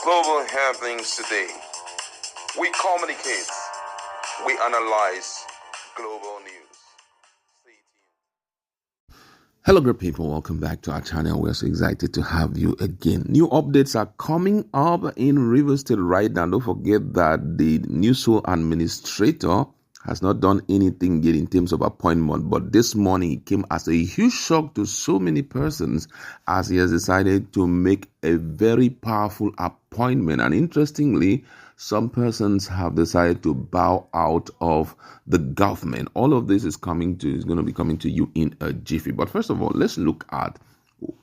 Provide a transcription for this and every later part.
global happenings today. We communicate, we analyze global news. Stay tuned. Hello, great people. Welcome back to our channel. We're so excited to have you again. New updates are coming up in Rivers State right now. Don't forget that the new sole administrator has not done anything yet in terms of appointment, but this morning it came as a huge shock to so many persons as he has decided to make a very powerful appointment. And interestingly, some persons have decided to bow out of the government. All of this is going to be coming to you in a jiffy. But first of all, let's look at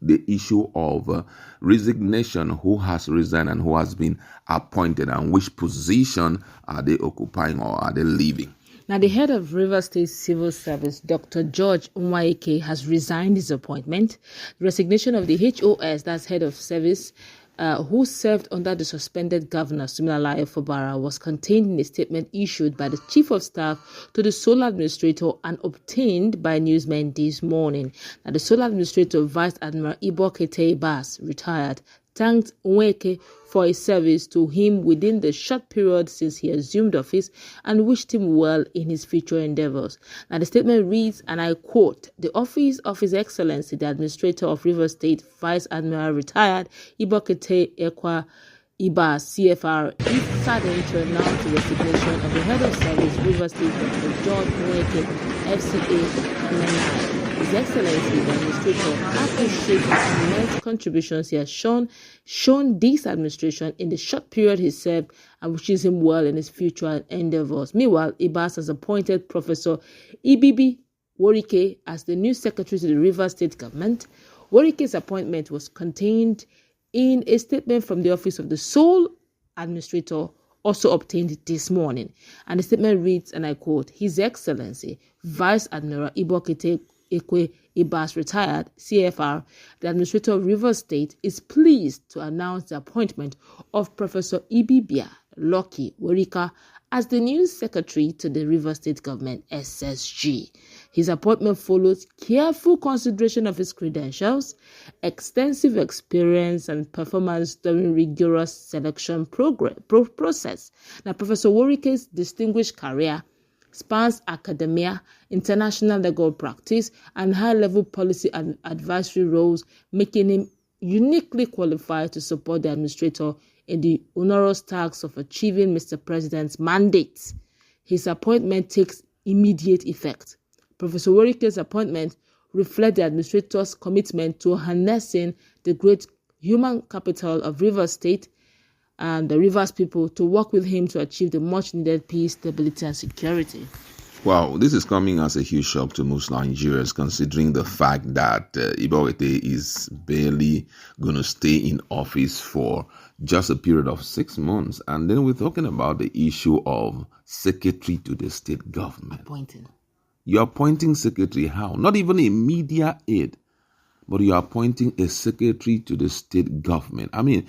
the issue of resignation. Who has resigned and who has been appointed, and which position are they occupying or are they leaving? Now, the head of Rivers State Civil Service, Dr. George Wike, has resigned his appointment. The resignation of the HOS, that's head of service, who served under the suspended governor, Sideline Fubara, was contained in a statement issued by the chief of staff to the sole administrator and obtained by newsmen this morning. Now, the sole administrator, Vice Admiral Ibokete Bass, retired, thanked Wike for his service to him within the short period since he assumed office and wished him well in his future endeavors. Now, the statement reads, and I quote, "The office of His Excellency, the Administrator of Rivers State, Vice Admiral Retired Ibokete Ekwa Iba CFR, is saddened to announce the resignation of the head of service, Rivers State, Dr. George Wike, FCA, NNI. His Excellency, the Administrator, appreciates the immense contributions he has shown this administration in the short period he served and wishes him well in his future endeavors." Meanwhile, Ibas has appointed Professor Ibibi Wike as the new secretary to the Rivers State government. Wike's appointment was contained in a statement from the office of the sole administrator, also obtained this morning. And the statement reads, and I quote, "His Excellency, Vice Admiral Ibokete Ekwe Ibas, retired CFR, the administrator of Rivers State, is pleased to announce the appointment of Professor Ibibia Lucky Werika as the new secretary to the Rivers State Government SSG. His appointment follows careful consideration of his credentials, extensive experience, and performance during rigorous selection process. Now, Professor Werika's distinguished career spans academia, international legal practice, and high-level policy and advisory roles, making him uniquely qualified to support the administrator in the onerous task of achieving Mr. President's mandate. His appointment takes immediate effect. Professor Werike's appointment reflects the administrator's commitment to harnessing the great human capital of Rivers State and the Rivers people to work with him to achieve the much-needed peace, stability, and security." Wow, this is coming as a huge shock to most Nigerians, considering the fact that Ibokete is barely going to stay in office for just a period of 6 months. And then we're talking about the issue of secretary to the state government. You're appointing secretary how? Not even a media aide, but you're appointing a secretary to the state government. I mean,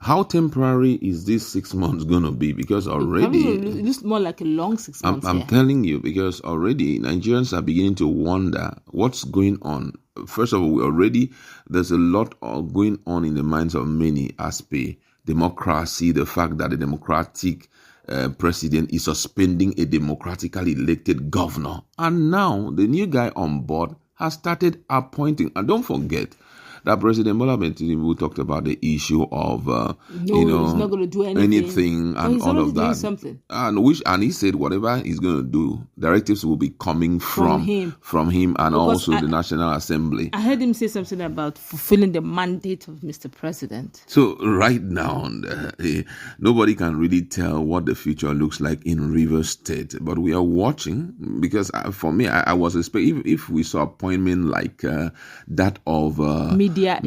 how temporary is this 6 months going to be? Because already it looks more like a long 6 months. I'm telling you, because already Nigerians are beginning to wonder what's going on. First of all, there's a lot going on in the minds of many as per democracy, the fact that the democratic president is suspending a democratically elected governor. And now the new guy on board has started appointing. And don't forget that President Bola Tinubu talked about the issue of, he's not going to do anything and all of that. Something. And he said whatever he's going to do, directives will be coming from him and because also the National Assembly. I heard him say something about fulfilling the mandate of Mr. President. So right now, nobody can really tell what the future looks like in Rivers State, but we are watching because for me, I was expecting if we saw appointment like that of media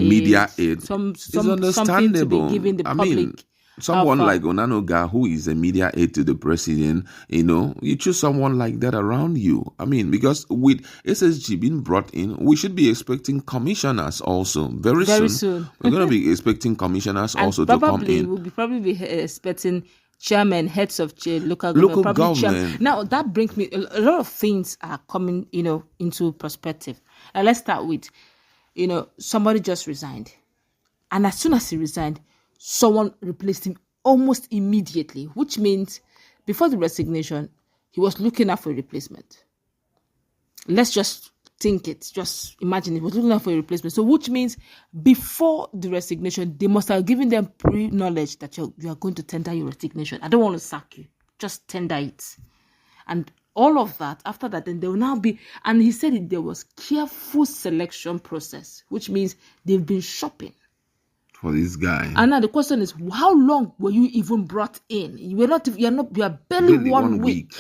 aid, it's understandable. Something to be given the public. Someone like Onanoga, who is a media aide to the president, you choose someone like that around you. I mean, because with SSG being brought in, we should be expecting commissioners also very soon. We're going to be expecting commissioners also to come in. We'll probably be expecting chairman, heads of local government. Now, that brings me, a lot of things are coming, into perspective. Let's start with, somebody just resigned. And as soon as he resigned, someone replaced him almost immediately, which means before the resignation, he was looking out for a replacement. Let's just think it. Just imagine it. He was looking out for a replacement. So which means before the resignation, they must have given them pre-knowledge that you are going to tender your resignation. I don't want to sack you. Just tender it. And all of that, after that, then there will now be, and he said there was careful selection process, which means they've been shopping for this guy. And now the question is, how long were you even brought in? You are barely one week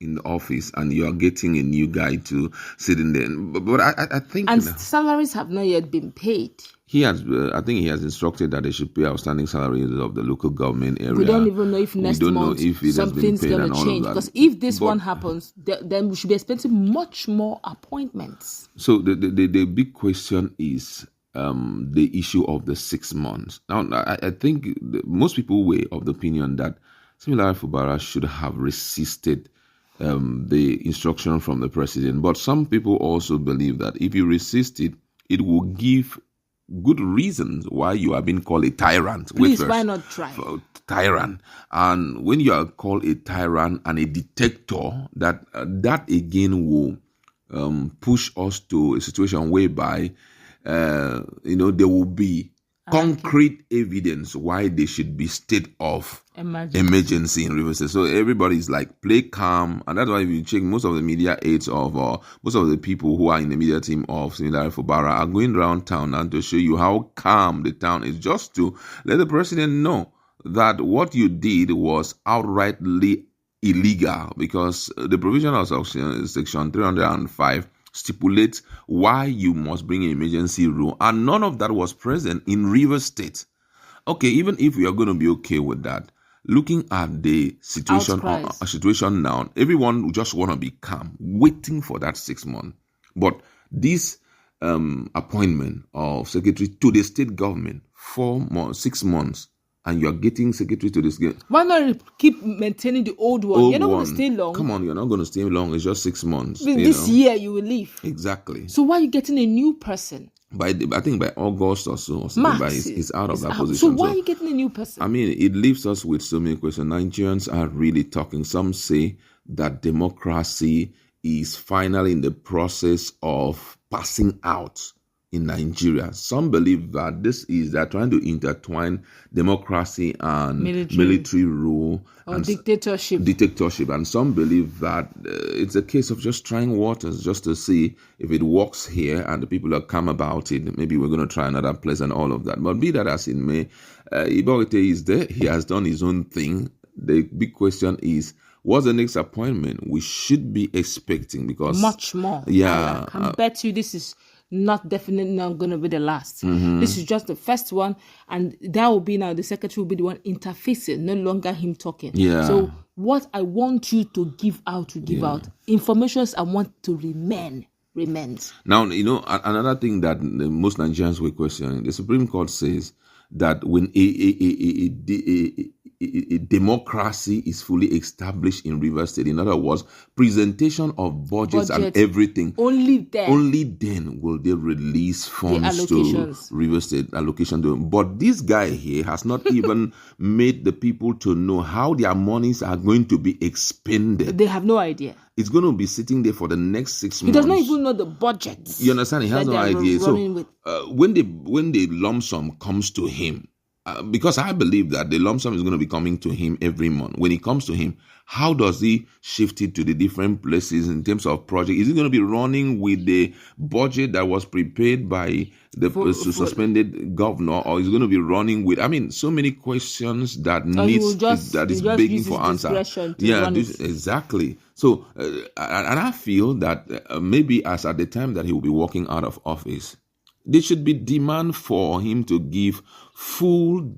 in the office, and you are getting a new guy to sit in there. But I think, and salaries have not yet been paid. He has, I think he has instructed that they should pay outstanding salaries of the local government area. We don't even know if next month something's going to change. Because if this one happens, then we should be expecting much more appointments. So the big question is the issue of the 6 months. Now, I think most people were of the opinion that Sideline Fubara should have resisted the instruction from the president. But some people also believe that if you resist it, it will give good reasons why you are being called a tyrant. Please, why not try? Tyrant. And when you are called a tyrant and a dictator, that again will push us to a situation whereby there will be concrete evidence why they should be state of emergency in Rivers State. So everybody's like, play calm. And that's why if you check, most of the media aides of most of the people who are in the media team of Sideline Fubara are going around town and to show you how calm the town is, just to let the president know that what you did was outrightly illegal, because the provision of section 305 stipulates why you must bring an emergency rule, and none of that was present in Rivers State. Okay, even if we are going to be okay with that, looking at the situation now, everyone just want to be calm, waiting for that 6 months. But this appointment of secretary to the state government, 6 months, and you're getting secretary to this. Why not keep maintaining the old one? You're not going to stay long. Come on, you're not going to stay long. It's just 6 months. This year you will leave. Exactly. So why are you getting a new person? I think by August or so, he's out of that position. So why are you getting a new person? I mean, it leaves us with so many questions. Nigerians are really talking. Some say that democracy is finally in the process of passing out in Nigeria. Some believe that they're trying to intertwine democracy and military rule and dictatorship. And some believe that it's a case of just trying waters, just to see if it works here and the people are calm about it. Maybe we're going to try another place and all of that. But be that as it may, Iboite is there. He has done his own thing. The big question is, what's the next appointment we should be expecting? Because much more. Yeah. I can bet you this is definitely not going to be the last. Mm-hmm. This is just the first one, and that will be now the secretary will be the one interfacing, no longer him talking. Yeah. So what I want you to give out, informations I want to remains. Now, another thing that most Nigerians were questioning, the Supreme Court says that when a democracy is fully established in Rivers State, in other words, presentation of budgets and everything, only then will they release funds to Rivers State allocation to them. But this guy here has not even made the people to know how their monies are going to be expended. They have no idea. It's going to be sitting there for the next 6 months. He does not even know the budget. You understand? He has no idea. So when the lump sum comes to him, because I believe that the lump sum is going to be coming to him every month. When it comes to him, how does he shift it to the different places in terms of project? Is he going to be running with the budget that was prepared by the suspended governor, or is he going to be running with? I mean, so many questions that is begging for answer. Yeah, exactly. So, and I feel that maybe as at the time that he will be walking out of office, there should be demand for him to give full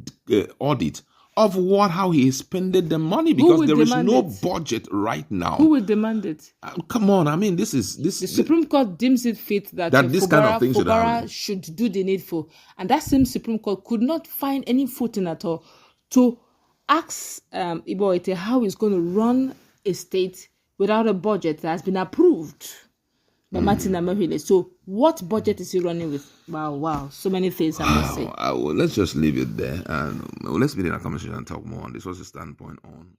audit of how he expended the money, because there is no budget right now. Who will demand it? Come on, I mean, this. The Supreme Court deems it fit that this kind of thing should do the needful, and that same Supreme Court could not find any footing at all to ask Iboite how he's going to run a state without a budget that has been approved. But Martin Amahile. So what budget is he running with? Wow. So many things I must say. Let's just leave it there. And let's be in a conversation and talk more on this. What's your standpoint on